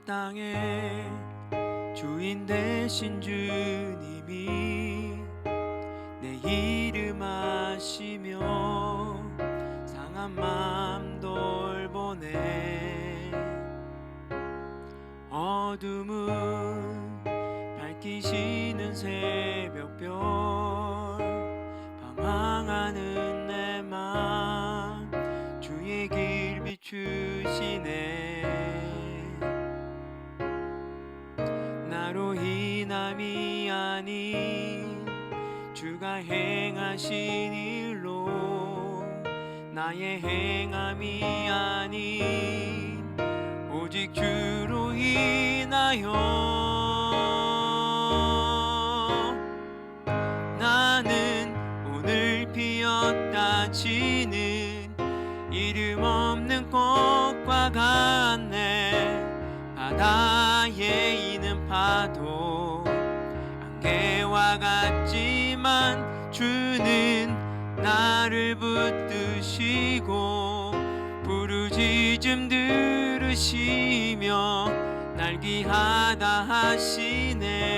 땅의 주인 되신 주님이 내 이름 아시며 상한 맘 돌보네. 어둠은 밝히시는 새벽별 방황하는 내 맘 주의 길 비추시네. 나로 인함이 아닌 주가 행하신 일로 나의 행함이 아닌 오직 주로 인하여 나는 오늘 피었다 지는 이름 없는 꽃과 같네. 바다에 있는 파도 안개와 같지만 주는 나를 붙드시고 부르짖음 들으시며 날 귀하다 하시네.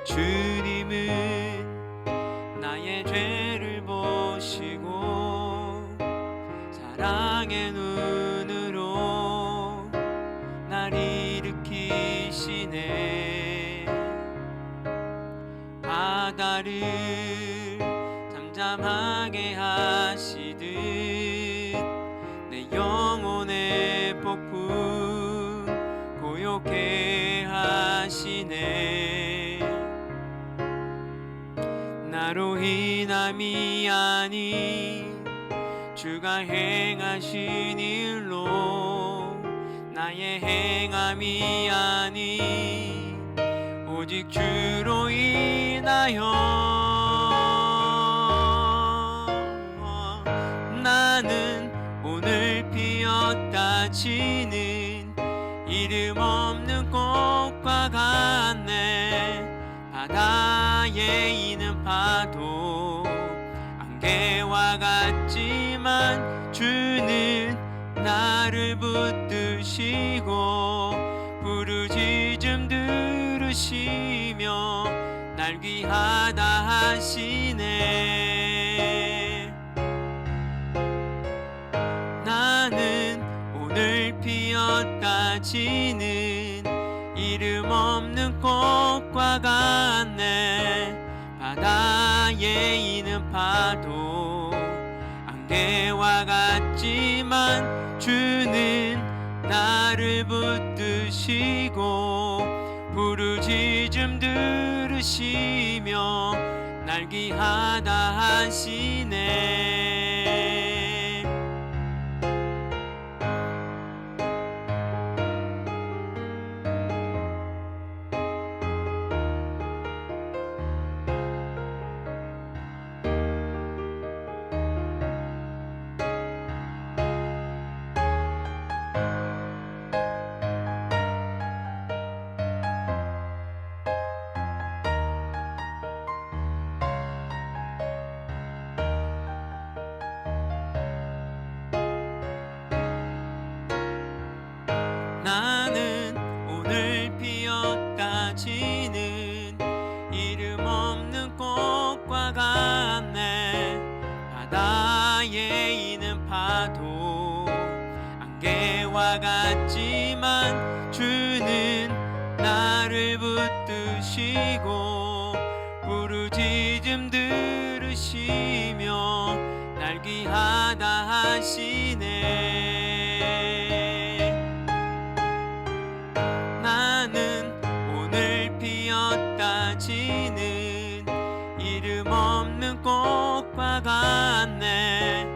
주님은 나의 죄를 보시고 사랑의 눈으로 날 일으키시네. 바다를 잠잠하게 하시듯 내 영혼의 폭풍 고요케 하시네. 나로 인함이 아닌 주가 행하신 일로 나의 행함이 아닌 오직 주로 인하여 나는 오늘 피었다 지는 이름 없는 꽃과 같네. 바다에 있는 파도 안개와 같지만 주는 나를 붙드시고 부르짖음 들으시며 날 귀하다 하시네. 나는 오늘 피었다 지는 이름 없는 꽃과 같네. 바다에 있는 파도 안개와 같지만 주는 나를 붙드시고 부르짖음 들으시며 날 귀하다 하시네. 나는 오늘 피었다 지는 이름 없는 꽃과 같네. 바다에 있는 파도 안개와 같지만 주는 나를 붙드시고 부르짖음 들으시며 날 귀하다 하시네. 나는 오늘 피었다 지는 이름 없는 꽃과 같네.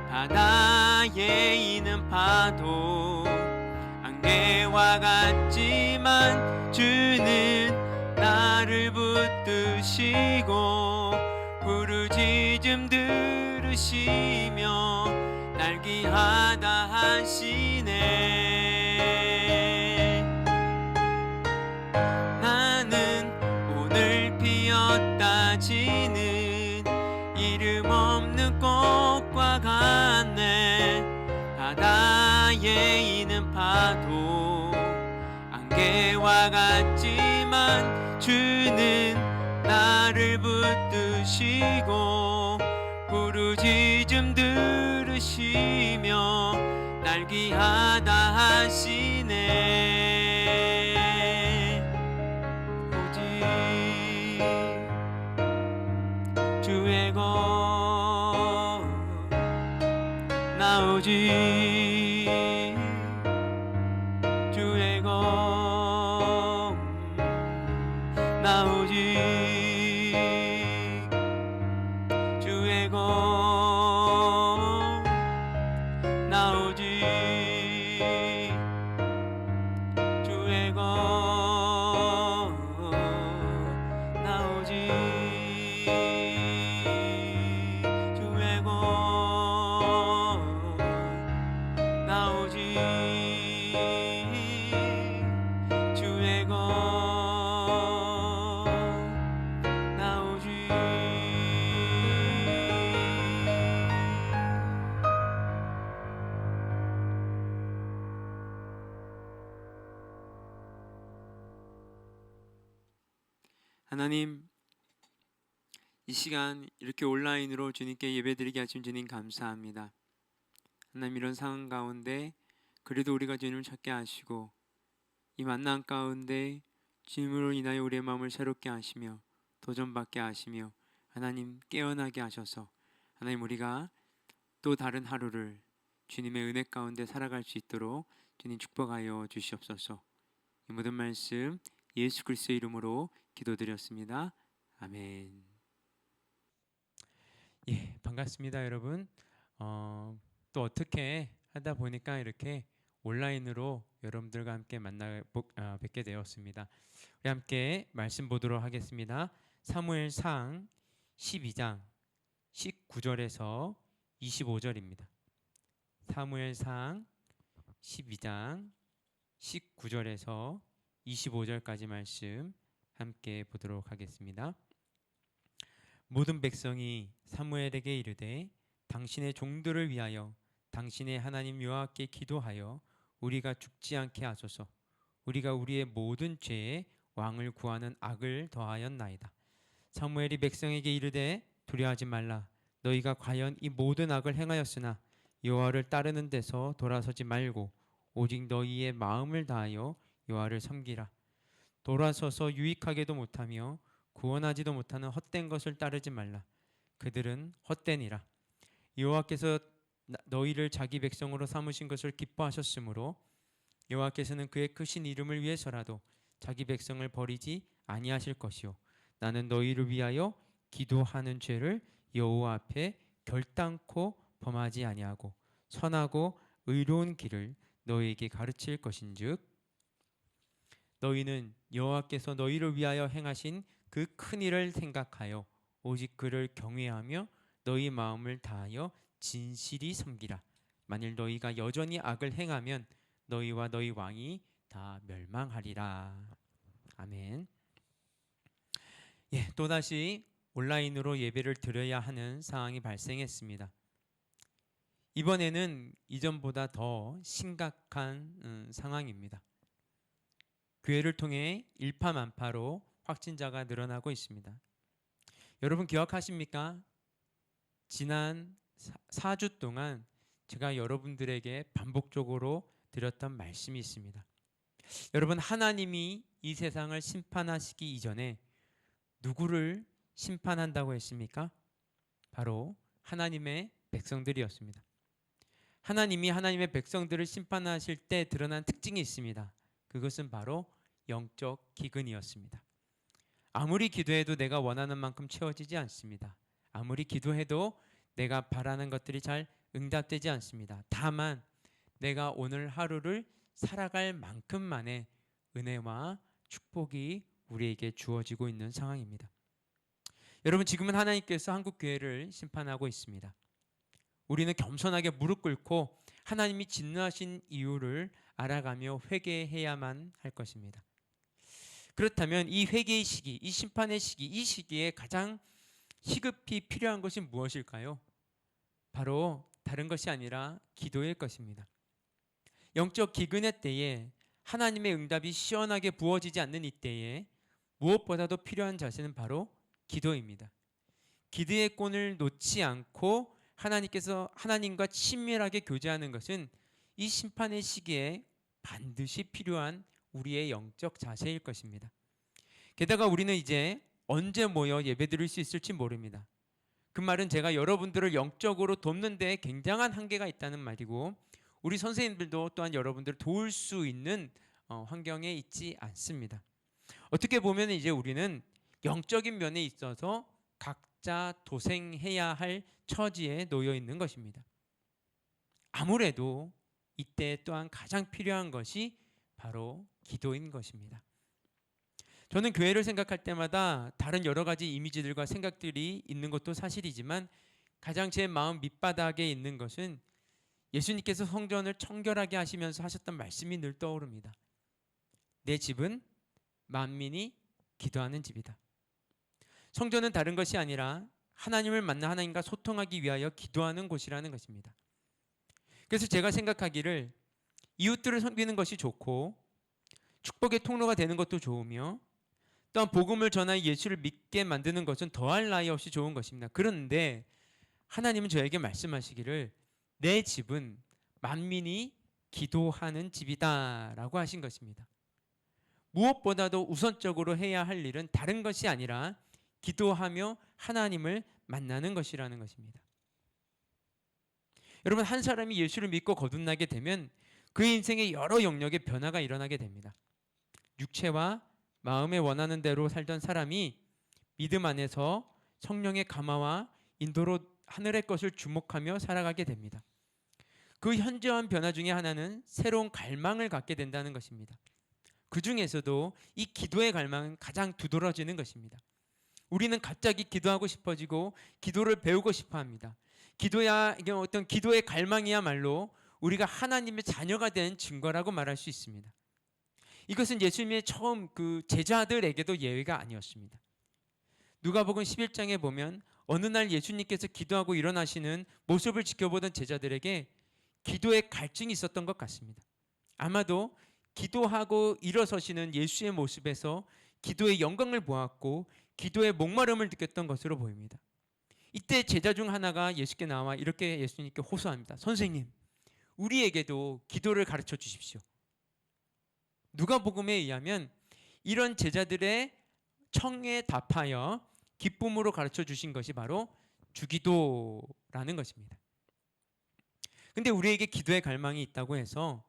바다에 있는 파도 안개와 같지만 주는 나를 붙드시고 부르짖음 들으시며 날 귀하다 하시네. 바위와 같지만 주는 나를 붙드시고 부르짖음 들으시며 날 귀하다 하시네. 오직 주의 것 나 오직 주의 것 나 오직 주의 것 나 오직 주의 것 나 오직 주의 것 나 오직 주의 것 나 오직. 하나님, 이 시간 이렇게 온라인으로 주님께 예배드리게 하신 주님 감사합니다. 하나님, 이런 상황 가운데 그래도 우리가 주님을 찾게 하시고 이 만남 가운데 주님으로 인하여 우리의 마음을 새롭게 하시며 도전받게 하시며 하나님 깨어나게 하셔서 하나님 우리가 또 다른 하루를 주님의 은혜 가운데 살아갈 수 있도록 주님 축복하여 주시옵소서. 이 모든 말씀 예수 그리스도의 이름으로 기도드렸습니다. 아멘. 예, 반갑습니다, 여러분. 또 어떻게 하다 보니까 이렇게 온라인으로 여러분들과 함께 뵙게 되었습니다. 우리 함께 말씀 보도록 하겠습니다. 사무엘상 12장 19절에서 25절입니다. 사무엘상 12장 19절에서 25절까지 말씀 함께 보도록 하겠습니다. 모든 백성이 사무엘에게 이르되 당신의 종들을 위하여 당신의 하나님 여호와께 기도하여 우리가 죽지 않게 하소서. 우리가 우리의 모든 죄에 왕을 구하는 악을 더하였나이다. 사무엘이 백성에게 이르되 두려워하지 말라. 너희가 과연 이 모든 악을 행하였으나 여호와를 따르는 데서 돌아서지 말고 오직 너희의 마음을 다하여 여호와를 섬기라. 돌아서서 유익하게도 못하며 구원하지도 못하는 헛된 것을 따르지 말라. 그들은 헛되니라. 여호와께서 너희를 자기 백성으로 삼으신 것을 기뻐하셨으므로 여호와께서는 그의 크신 이름을 위해서라도 자기 백성을 버리지 아니하실 것이요 나는 너희를 위하여 기도하는 죄를 여호와 앞에 결단코 범하지 아니하고 선하고 의로운 길을 너희에게 가르칠 것인즉 너희는 여호와께서 너희를 위하여 행하신 그 큰 일을 생각하여 오직 그를 경외하며 너희 마음을 다하여 진실이 섬기라. 만일 너희가 여전히 악을 행하면 너희와 너희 왕이 다 멸망하리라. 아멘. 예, 또다시 온라인으로 예배를 드려야 하는 상황이 발생했습니다. 이번에는 이전보다 더 심각한 상황입니다. 교회를 통해 일파만파로 확진자가 늘어나고 있습니다. 여러분 기억하십니까? 지난 4주 동안 제가 여러분들에게 반복적으로 드렸던 말씀이 있습니다. 여러분, 하나님이 이 세상을 심판하시기 이전에 누구를 심판한다고 했습니까? 바로 하나님의 백성들이었습니다. 하나님이 하나님의 백성들을 심판하실 때 드러난 특징이 있습니다. 그것은 바로 영적 기근이었습니다. 아무리 기도해도 내가 원하는 만큼 채워지지 않습니다. 아무리 기도해도 내가 바라는 것들이 잘 응답되지 않습니다. 다만 내가 오늘 하루를 살아갈 만큼만의 은혜와 축복이 우리에게 주어지고 있는 상황입니다. 여러분, 지금은 하나님께서 한국교회를 심판하고 있습니다. 우리는 겸손하게 무릎 꿇고 하나님이 진노하신 이유를 알아가며 회개해야만 할 것입니다. 그렇다면 이 회개의 시기, 이 심판의 시기, 이 시기에 가장 시급히 필요한 것이 무엇일까요? 바로 다른 것이 아니라 기도일 것입니다. 영적 기근의 때에 하나님의 응답이 시원하게 부어지지 않는 이때에 무엇보다도 필요한 자세는 바로 기도입니다. 기도의 꾼을 놓지 않고 하나님과 친밀하게 교제하는 것은 이 심판의 시기에 반드시 필요한 우리의 영적 자세일 것입니다. 게다가 우리는 이제 언제 모여 예배드릴 수 있을지 모릅니다. 그 말은 제가 여러분들을 영적으로 돕는 데 굉장한 한계가 있다는 말이고, 우리 선생님들도 또한 여러분들을 도울 수 있는 환경에 있지 않습니다. 어떻게 보면 이제 우리는 영적인 면에 있어서 각자 도생해야 할 처지에 놓여 있는 것입니다. 아무래도 이때 또한 가장 필요한 것이 바로 기도인 것입니다. 저는 교회를 생각할 때마다 다른 여러 가지 이미지들과 생각들이 있는 것도 사실이지만 가장 제 마음 밑바닥에 있는 것은 예수님께서 성전을 청결하게 하시면서 하셨던 말씀이 늘 떠오릅니다. 내 집은 만민이 기도하는 집이다. 성전은 다른 것이 아니라 하나님을 만나 하나님과 소통하기 위하여 기도하는 곳이라는 것입니다. 그래서 제가 생각하기를 이웃들을 섬기는 것이 좋고 축복의 통로가 되는 것도 좋으며 또한 복음을 전하여 예수를 믿게 만드는 것은 더할 나위 없이 좋은 것입니다. 그런데 하나님은 저에게 말씀하시기를 내 집은 만민이 기도하는 집이다 라고 하신 것입니다. 무엇보다도 우선적으로 해야 할 일은 다른 것이 아니라 기도하며 하나님을 만나는 것이라는 것입니다. 여러분, 한 사람이 예수를 믿고 거듭나게 되면 그의 인생에 여러 영역의 변화가 일어나게 됩니다. 육체와 마음에 원하는 대로 살던 사람이 믿음 안에서 성령의 감화와 인도로 하늘의 것을 주목하며 살아가게 됩니다. 그 현저한 변화 중에 하나는 새로운 갈망을 갖게 된다는 것입니다. 그 중에서도 이 기도의 갈망은 가장 두드러지는 것입니다. 우리는 갑자기 기도하고 싶어지고 기도를 배우고 싶어 합니다. 이게 어떤 기도의 갈망이야말로 우리가 하나님의 자녀가 된 증거라고 말할 수 있습니다. 이것은 예수님의 처음 그 제자들에게도 예외가 아니었습니다. 누가복음 11장에 보면 어느 날 예수님께서 기도하고 일어나시는 모습을 지켜보던 제자들에게 기도의 갈증이 있었던 것 같습니다. 아마도 기도하고 일어서시는 예수의 모습에서 기도의 영광을 보았고 기도의 목마름을 느꼈던 것으로 보입니다. 이때 제자 중 하나가 예수께 나와 이렇게 예수님께 호소합니다. 선생님, 우리에게도 기도를 가르쳐 주십시오. 누가복음에 의하면 이런 제자들의 청에 답하여 기쁨으로 가르쳐 주신 것이 바로 주기도라는 것입니다. 근데 우리에게 기도의 갈망이 있다고 해서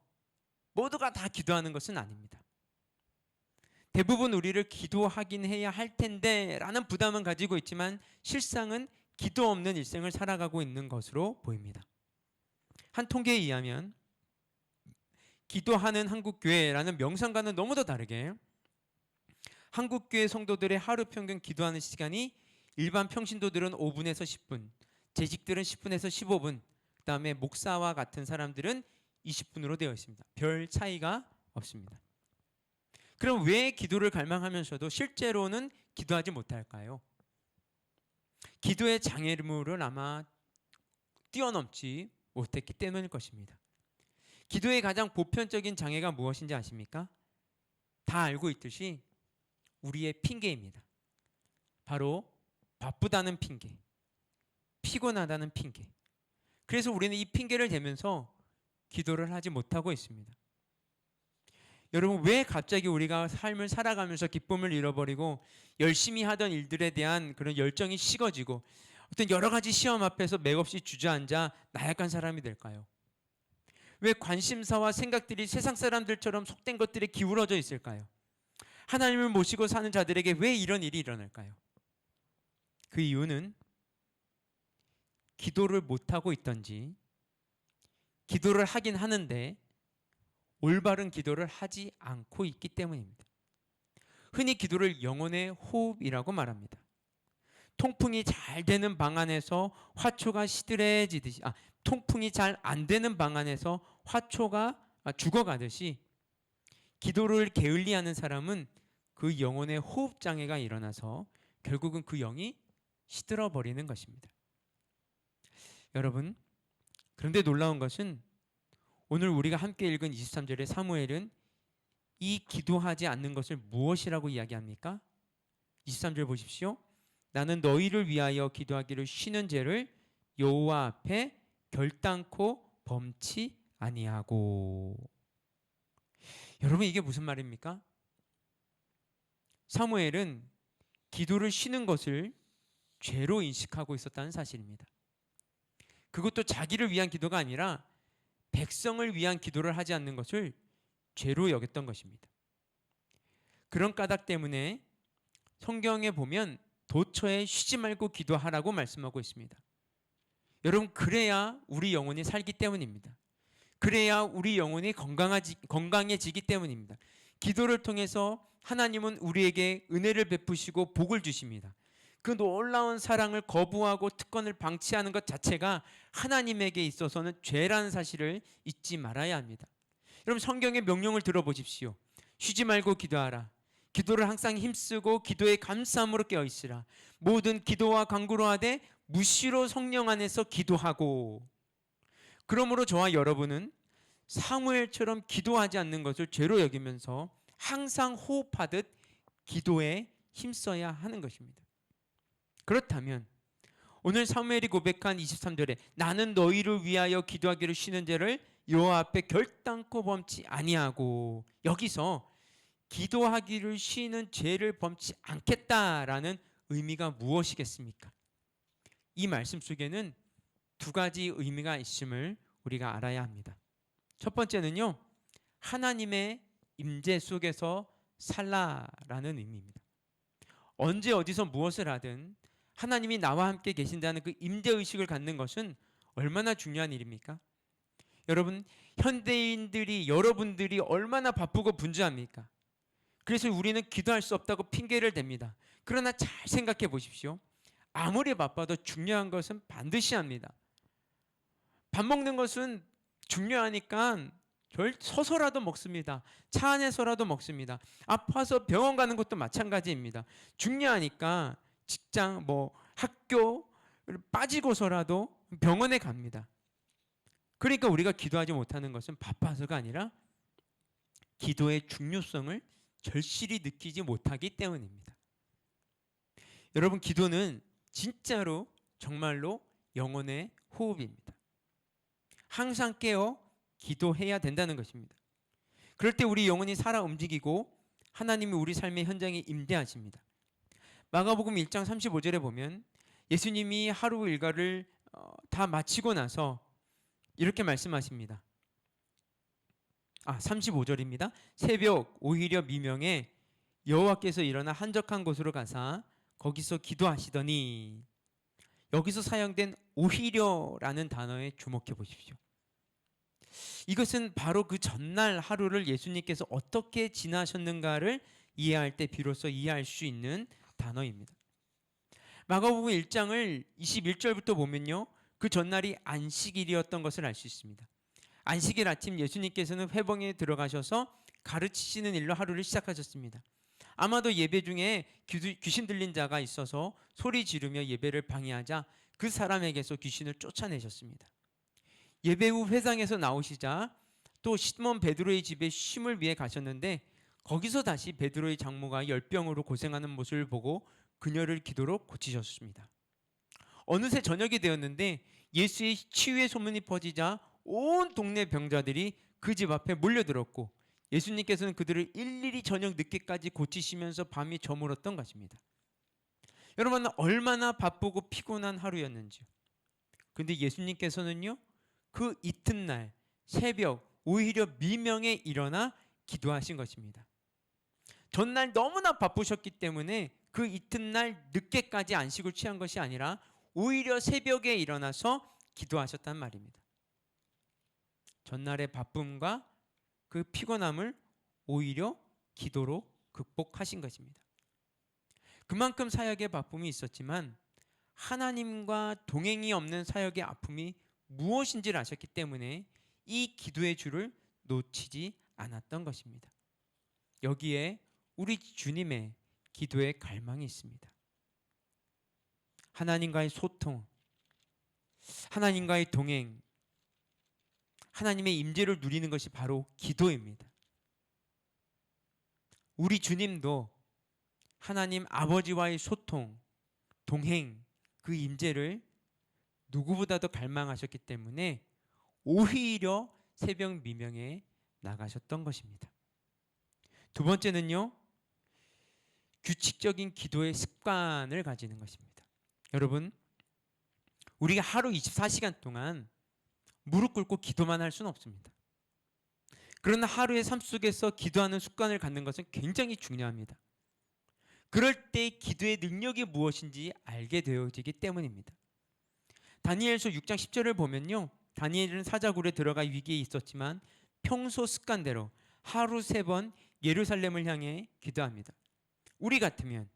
모두가 다 기도하는 것은 아닙니다. 대부분 우리를 기도하긴 해야 할 텐데 라는 부담은 가지고 있지만 실상은 기도 없는 일생을 살아가고 있는 것으로 보입니다. 한 통계에 의하면 기도하는 한국교회라는 명상과는 너무도 다르게 한국교회 성도들의 하루 평균 기도하는 시간이 일반 평신도들은 5분에서 10분, 재직들은 10분에서 15분, 그 다음에 목사와 같은 사람들은 20분으로 되어 있습니다. 별 차이가 없습니다. 그럼 왜 기도를 갈망하면서도 실제로는 기도하지 못할까요? 기도의 장애물을 아마 뛰어넘지 못했기 때문일 것입니다. 기도의 가장 보편적인 장애가 무엇인지 아십니까? 다 알고 있듯이 우리의 핑계입니다. 바로 바쁘다는 핑계, 피곤하다는 핑계. 그래서 우리는 이 핑계를 대면서 기도를 하지 못하고 있습니다. 여러분, 왜 갑자기 우리가 삶을 살아가면서 기쁨을 잃어버리고 열심히 하던 일들에 대한 그런 열정이 식어지고 어떤 여러 가지 시험 앞에서 맥없이 주저앉아 나약한 사람이 될까요? 왜 관심사와 생각들이 세상 사람들처럼 속된 것들에 기울어져 있을까요? 하나님을 모시고 사는 자들에게 왜 이런 일이 일어날까요? 그 이유는 기도를 못하고 있던지 기도를 하긴 하는데 올바른 기도를 하지 않고 있기 때문입니다. 흔히 기도를 영혼의 호흡이라고 말합니다. 통풍이 잘 되는 방 안에서 화초가 시들해지듯이 통풍이 잘 안 되는 방 안에서 화초가 죽어가듯이 기도를 게을리하는 사람은 그 영혼의 호흡 장애가 일어나서 결국은 그 영이 시들어 버리는 것입니다. 여러분, 그런데 놀라운 것은 오늘 우리가 함께 읽은 23절의 사무엘은 이 기도하지 않는 것을 무엇이라고 이야기합니까? 23절 보십시오. 나는 너희를 위하여 기도하기를 쉬는 죄를 여호와 앞에 결단코 범치 아니하고. 여러분, 이게 무슨 말입니까? 사무엘은 기도를 쉬는 것을 죄로 인식하고 있었다는 사실입니다. 그것도 자기를 위한 기도가 아니라 백성을 위한 기도를 하지 않는 것을 죄로 여겼던 것입니다. 그런 까닭 때문에 성경에 보면 도처에 쉬지 말고 기도하라고 말씀하고 있습니다. 여러분, 그래야 우리 영혼이 살기 때문입니다. 그래야 우리 영혼이 건강해지기 때문입니다. 기도를 통해서 하나님은 우리에게 은혜를 베푸시고 복을 주십니다. 그 놀라운 사랑을 거부하고 특권을 방치하는 것 자체가 하나님에게 있어서는 죄라는 사실을 잊지 말아야 합니다. 여러분, 성경의 명령을 들어보십시오. 쉬지 말고 기도하라. 기도를 항상 힘쓰고 기도에 감사함으로 깨어있으라. 모든 기도와 간구로 하되 무시로 성령 안에서 기도하고. 그러므로 저와 여러분은 사무엘처럼 기도하지 않는 것을 죄로 여기면서 항상 호흡하듯 기도에 힘써야 하는 것입니다. 그렇다면 오늘 사무엘이 고백한 23절에 나는 너희를 위하여 기도하기를 쉬는 죄를 여호와 앞에 결단코 범치 아니하고, 여기서 기도하기를 쉬는 죄를 범치 않겠다라는 의미가 무엇이겠습니까? 이 말씀 속에는 두 가지 의미가 있음을 우리가 알아야 합니다. 첫 번째는요, 하나님의 임재 속에서 살라라는 의미입니다. 언제 어디서 무엇을 하든 하나님이 나와 함께 계신다는 그 임재 의식을 갖는 것은 얼마나 중요한 일입니까? 여러분, 현대인들이, 여러분들이 얼마나 바쁘고 분주합니까? 그래서 우리는 기도할 수 없다고 핑계를 댑니다. 그러나 잘 생각해 보십시오. 아무리 바빠도 중요한 것은 반드시 합니다. 밥 먹는 것은 중요하니까 서서라도 먹습니다. 차 안에서라도 먹습니다. 아파서 병원 가는 것도 마찬가지입니다. 중요하니까 직장, 학교를 빠지고서라도 병원에 갑니다. 그러니까 우리가 기도하지 못하는 것은 바빠서가 아니라 기도의 중요성을 절실히 느끼지 못하기 때문입니다. 여러분, 기도는 진짜로 정말로 영혼의 호흡입니다. 항상 깨어 기도해야 된다는 것입니다. 그럴 때 우리 영혼이 살아 움직이고 하나님이 우리 삶의 현장에 임재하십니다. 마가복음 1장 35절에 보면 예수님이 하루 일과를 다 마치고 나서 이렇게 말씀하십니다. 35절입니다. 새벽 오히려 미명에 여호와께서 일어나 한적한 곳으로 가사 거기서 기도하시더니, 여기서 사용된 오히려라는 단어에 주목해 보십시오. 이것은 바로 그 전날 하루를 예수님께서 어떻게 지나셨는가를 이해할 때 비로소 이해할 수 있는 단어입니다. 마가복음 1장을 21절부터 보면요, 그 전날이 안식일이었던 것을 알 수 있습니다. 안식일 아침 예수님께서는 회봉에 들어가셔서 가르치시는 일로 하루를 시작하셨습니다. 아마도 예배 중에 귀신 들린 자가 있어서 소리 지르며 예배를 방해하자 그 사람에게서 귀신을 쫓아내셨습니다. 예배 후 회당에서 나오시자 또 시몬 베드로의 집에 쉼을 위해 가셨는데, 거기서 다시 베드로의 장모가 열병으로 고생하는 모습을 보고 그녀를 기도로 고치셨습니다. 어느새 저녁이 되었는데 예수의 치유의 소문이 퍼지자 온 동네 병자들이 그 집 앞에 몰려들었고 예수님께서는 그들을 일일이 저녁 늦게까지 고치시면서 밤이 저물었던 것입니다. 여러분, 얼마나 바쁘고 피곤한 하루였는지요. 근데 예수님께서는요, 그 이튿날 새벽 오히려 미명에 일어나 기도하신 것입니다. 전날 너무나 바쁘셨기 때문에 그 이튿날 늦게까지 안식을 취한 것이 아니라 오히려 새벽에 일어나서 기도하셨단 말입니다. 전날의 바쁨과 그 피곤함을 오히려 기도로 극복하신 것입니다. 그만큼 사역의 바쁨이 있었지만 하나님과 동행이 없는 사역의 아픔이 무엇인지를 아셨기 때문에 이 기도의 줄을 놓치지 않았던 것입니다. 여기에 우리 주님의 기도의 갈망이 있습니다. 하나님과의 소통, 하나님과의 동행, 하나님의 임재를 누리는 것이 바로 기도입니다. 우리 주님도 하나님 아버지와의 소통, 동행, 그 임재를 누구보다도 갈망하셨기 때문에 오히려 새벽 미명에 나가셨던 것입니다. 두 번째는요, 규칙적인 기도의 습관을 가지는 것입니다. 여러분, 우리가 하루 24시간 동안 무릎 꿇고 기도만 할 수는 없습니다. 그러나 하루의 삶 속에서 기도하는 습관을 갖는 것은 굉장히 중요합니다. 그럴 때 기도의 능력이 무엇인지 알게 되어지기 때문입니다. 다니엘서 6장 10절을 보면요, 다니엘은 사자굴에 들어가 위기에 있었지만 평소 습관대로 하루 3번 예루살렘을 향해 기도합니다. 우리 같으면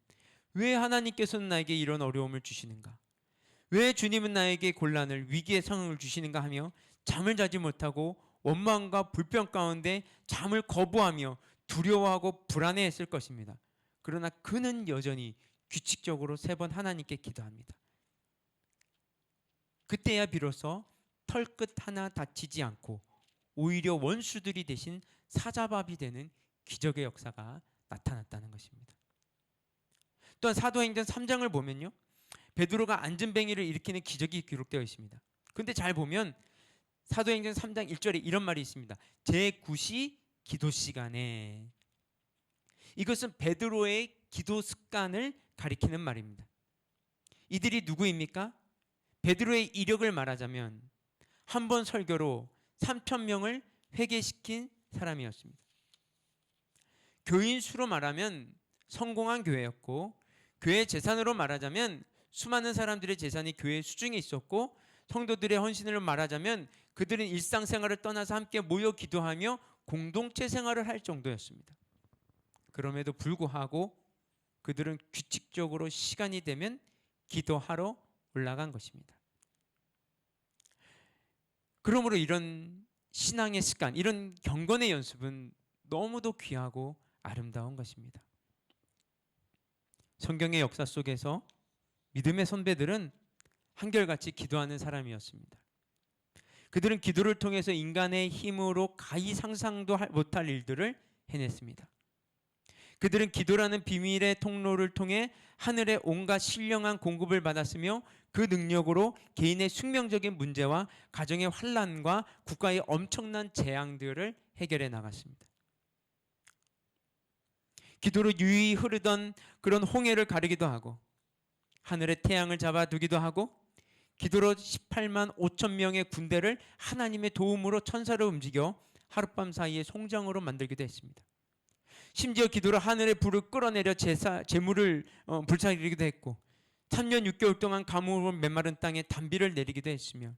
왜 하나님께서는 나에게 이런 어려움을 주시는가? 왜 주님은 나에게 곤란을, 위기의 상황을 주시는가 하며 잠을 자지 못하고 원망과 불평 가운데 잠을 거부하며 두려워하고 불안해했을 것입니다. 그러나 그는 여전히 규칙적으로 3번 하나님께 기도합니다. 그때야 비로소 털끝 하나 다치지 않고 오히려 원수들이 대신 사자밥이 되는 기적의 역사가 나타났다는 것입니다. 또한 사도행전 3장을 보면요, 베드로가 안전뱅이를 일으키는 기적이 기록되어 있습니다. 근데 잘 보면 사도행전 3장 1절에 이런 말이 있습니다. 제9시 기도 시간에. 이것은 베드로의 기도 습관을 가리키는 말입니다. 이들이 누구입니까? 베드로의 이력을 말하자면 한 번 설교로 3,000명을 회개시킨 사람이었습니다. 교인 수로 말하면 성공한 교회였고, 교회 재산으로 말하자면 수많은 사람들의 재산이 교회 수중에 있었고, 성도들의 헌신을 말하자면 그들은 일상생활을 떠나서 함께 모여 기도하며 공동체 생활을 할 정도였습니다. 그럼에도 불구하고 그들은 규칙적으로 시간이 되면 기도하러 올라간 것입니다. 그러므로 이런 신앙의 습관, 이런 경건의 연습은 너무도 귀하고 아름다운 것입니다. 성경의 역사 속에서 믿음의 선배들은 한결같이 기도하는 사람이었습니다. 그들은 기도를 통해서 인간의 힘으로 가히 상상도 못할 일들을 해냈습니다. 그들은 기도라는 비밀의 통로를 통해 하늘의 온갖 신령한 공급을 받았으며 그 능력으로 개인의 숙명적인 문제와 가정의 환난과 국가의 엄청난 재앙들을 해결해 나갔습니다. 기도로 유유히 흐르던 그런 홍해를 가르기도 하고, 하늘의 태양을 잡아두기도 하고, 기도로 18만 5천 명의 군대를 하나님의 도움으로 천사로 움직여 하룻밤 사이에 송장으로 만들기도 했습니다. 심지어 기도로 하늘의 불을 끌어내려 재물을 불사르기도 했고, 3년 6개월 동안 가뭄으로 메마른 땅에 단비를 내리기도 했으며,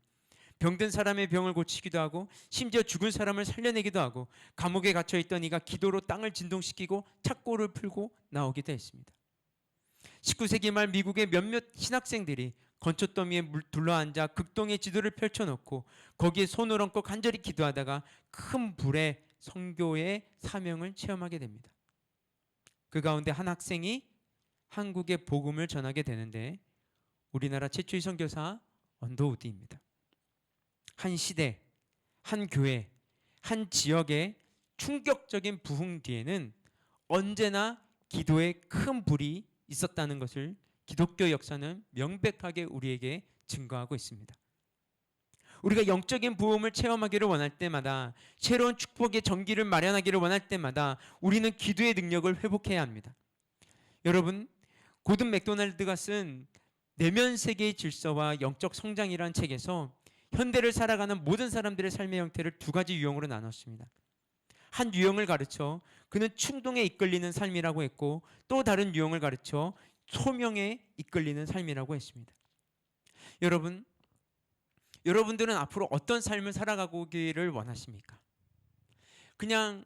병든 사람의 병을 고치기도 하고, 심지어 죽은 사람을 살려내기도 하고, 감옥에 갇혀있던 이가 기도로 땅을 진동시키고 착고를 풀고 나오기도 했습니다. 19세기 말 미국의 몇몇 신학생들이 건초더미에 둘러앉아 극동의 지도를 펼쳐놓고 거기에 손을 얹고 간절히 기도하다가 큰 불에 선교의 사명을 체험하게 됩니다. 그 가운데 한 학생이 한국의 복음을 전하게 되는데, 우리나라 최초의 선교사 언더우드입니다. 한 시대, 한 교회, 한 지역의 충격적인 부흥 뒤에는 언제나 기도의 큰 불이 있었다는 것을 기독교 역사는 명백하게 우리에게 증거하고 있습니다. 우리가 영적인 부흥을 체험하기를 원할 때마다, 새로운 축복의 전기를 마련하기를 원할 때마다 우리는 기도의 능력을 회복해야 합니다. 여러분, 고든 맥도날드가 쓴 내면 세계의 질서와 영적 성장이라는 책에서 현대를 살아가는 모든 사람들의 삶의 형태를 2가지 유형으로 나눴습니다. 한 유형을 가르쳐 그는 충동에 이끌리는 삶이라고 했고, 또 다른 유형을 가르쳐 소명에 이끌리는 삶이라고 했습니다. 여러분들은 앞으로 어떤 삶을 살아가기를 원하십니까? 그냥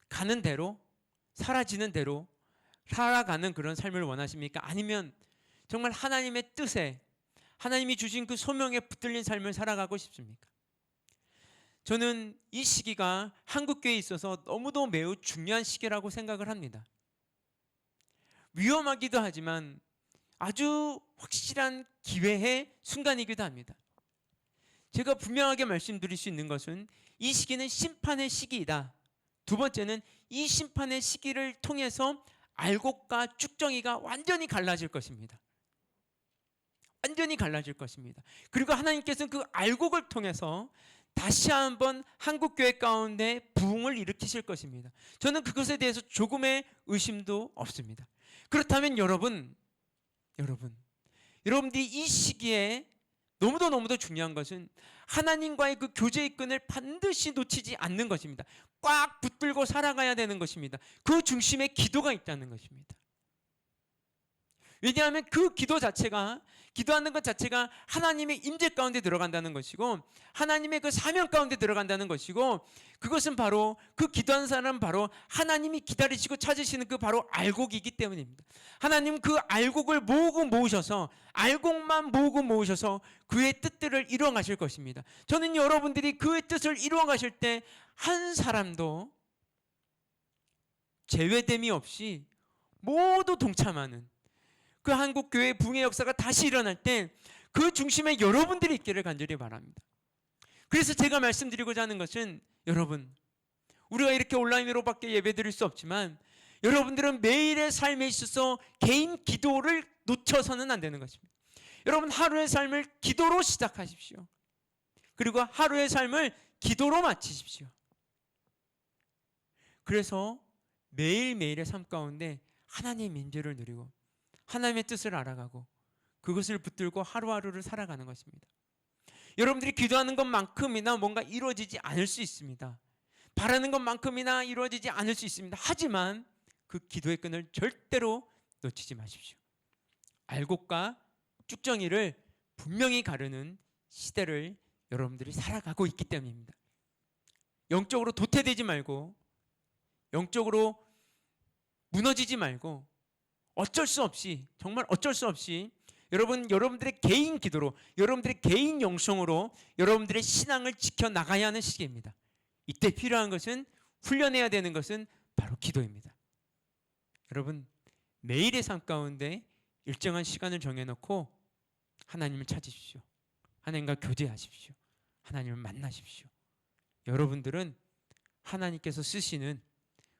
가는 대로, 사라지는 대로 살아가는 그런 삶을 원하십니까? 아니면 정말 하나님의 뜻에, 하나님이 주신 그 소명에 붙들린 삶을 살아가고 싶습니까? 저는 이 시기가 한국교회에 있어서 너무도 매우 중요한 시기라고 생각을 합니다. 위험하기도 하지만 아주 확실한 기회의 순간이기도 합니다. 제가 분명하게 말씀드릴 수 있는 것은 이 시기는 심판의 시기이다. 두 번째는 이 심판의 시기를 통해서 알곡과 쭉정이가 완전히 갈라질 것입니다. 완전히 갈라질 것입니다. 그리고 하나님께서는 그 알곡을 통해서 다시 한번 한국교회 가운데 부흥을 일으키실 것입니다. 저는 그것에 대해서 조금의 의심도 없습니다. 그렇다면 여러분들이 이 시기에 너무도 중요한 것은 하나님과의 그 교제의 끈을 반드시 놓치지 않는 것입니다. 꽉 붙들고 살아가야 되는 것입니다. 그 중심에 기도가 있다는 것입니다. 왜냐하면 그 기도하는 것 자체가 하나님의 임재 가운데 들어간다는 것이고, 하나님의 그 사명 가운데 들어간다는 것이고, 그것은 바로 그 기도하는 사람은 바로 하나님이 기다리시고 찾으시는 그 바로 알곡이기 때문입니다. 하나님 그 알곡을 알곡만 모으고 모으셔서 그의 뜻들을 이루어 가실 것입니다. 저는 여러분들이 그의 뜻을 이루어 가실 때 한 사람도 제외됨이 없이 모두 동참하는 그 한국교회 붕의 역사가 다시 일어날 때 그 중심에 여러분들이 있기를 간절히 바랍니다. 그래서 제가 말씀드리고자 하는 것은, 여러분, 우리가 이렇게 온라인으로밖에 예배드릴 수 없지만 여러분들은 매일의 삶에 있어서 개인 기도를 놓쳐서는 안 되는 것입니다. 여러분, 하루의 삶을 기도로 시작하십시오. 그리고 하루의 삶을 기도로 마치십시오. 그래서 매일매일의 삶 가운데 하나님의 임재를 누리고 하나님의 뜻을 알아가고 그것을 붙들고 하루하루를 살아가는 것입니다. 여러분들이 기도하는 것만큼이나 뭔가 이루어지지 않을 수 있습니다. 바라는 것만큼이나 이루어지지 않을 수 있습니다. 하지만 그 기도의 끈을 절대로 놓치지 마십시오. 알곡과 쭉정이를 분명히 가르는 시대를 여러분들이 살아가고 있기 때문입니다. 영적으로 도태되지 말고, 영적으로 무너지지 말고, 정말 어쩔 수 없이 여러분들의 개인 기도로, 여러분들의 개인 영성으로 여러분들의 신앙을 지켜나가야 하는 시기입니다. 이때 필요한 것은, 훈련해야 되는 것은 바로 기도입니다. 여러분, 매일의 삶 가운데 일정한 시간을 정해놓고 하나님을 찾으십시오. 하나님과 교제하십시오. 하나님을 만나십시오. 여러분들은 하나님께서 쓰시는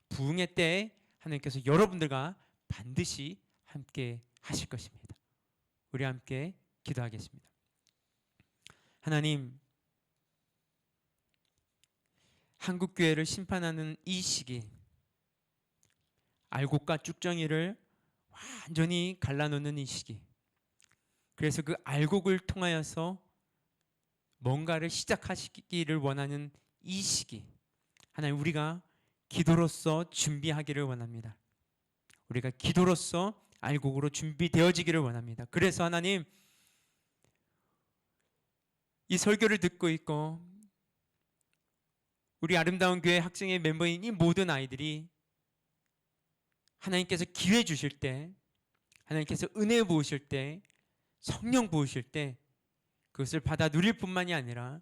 부흥의 때에 하나님께서 여러분들과 반드시 함께 하실 것입니다. 우리 함께 기도하겠습니다. 하나님, 한국교회를 심판하는 이 시기, 알곡과 쭉정이를 완전히 갈라놓는 이 시기, 그래서 그 알곡을 통하여서 뭔가를 시작하시기를 원하는 이 시기, 하나님, 우리가 기도로서 준비하기를 원합니다. 우리가 기도로서 알곡으로 준비되어지기를 원합니다. 그래서 하나님, 이 설교를 듣고 있고 우리 아름다운 교회 학생의 멤버인 이 모든 아이들이 하나님께서 기회 주실 때, 하나님께서 은혜 부으실 때, 성령 부으실 때 그것을 받아 누릴 뿐만이 아니라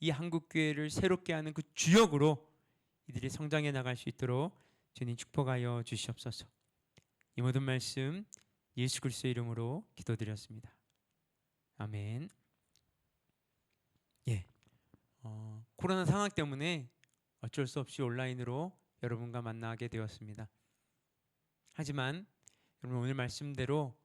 이 한국교회를 새롭게 하는 그 주역으로 이들이 성장해 나갈 수 있도록 주님 축복하여 주시옵소서. 이 모든 말씀 예수 그리스도의 이름으로 기도드렸습니다. 아멘. 코로나 상황 때문에 어쩔 수 없이 온라인으로 여러분과 만나게 되었습니다. 하지만 여러분, 오늘 말씀대로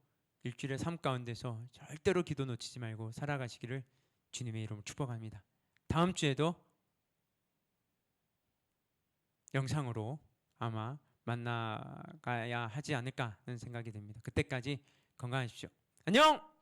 일주일의 삶 가운데서 절대로 기도 놓치지 말고 살아가시기를 주님의 이름으로 축복합니다. 다음 주에도 영상으로 아마 만나가야 하지 않을까 하는 생각이 듭니다. 그때까지 건강하십시오. 안녕!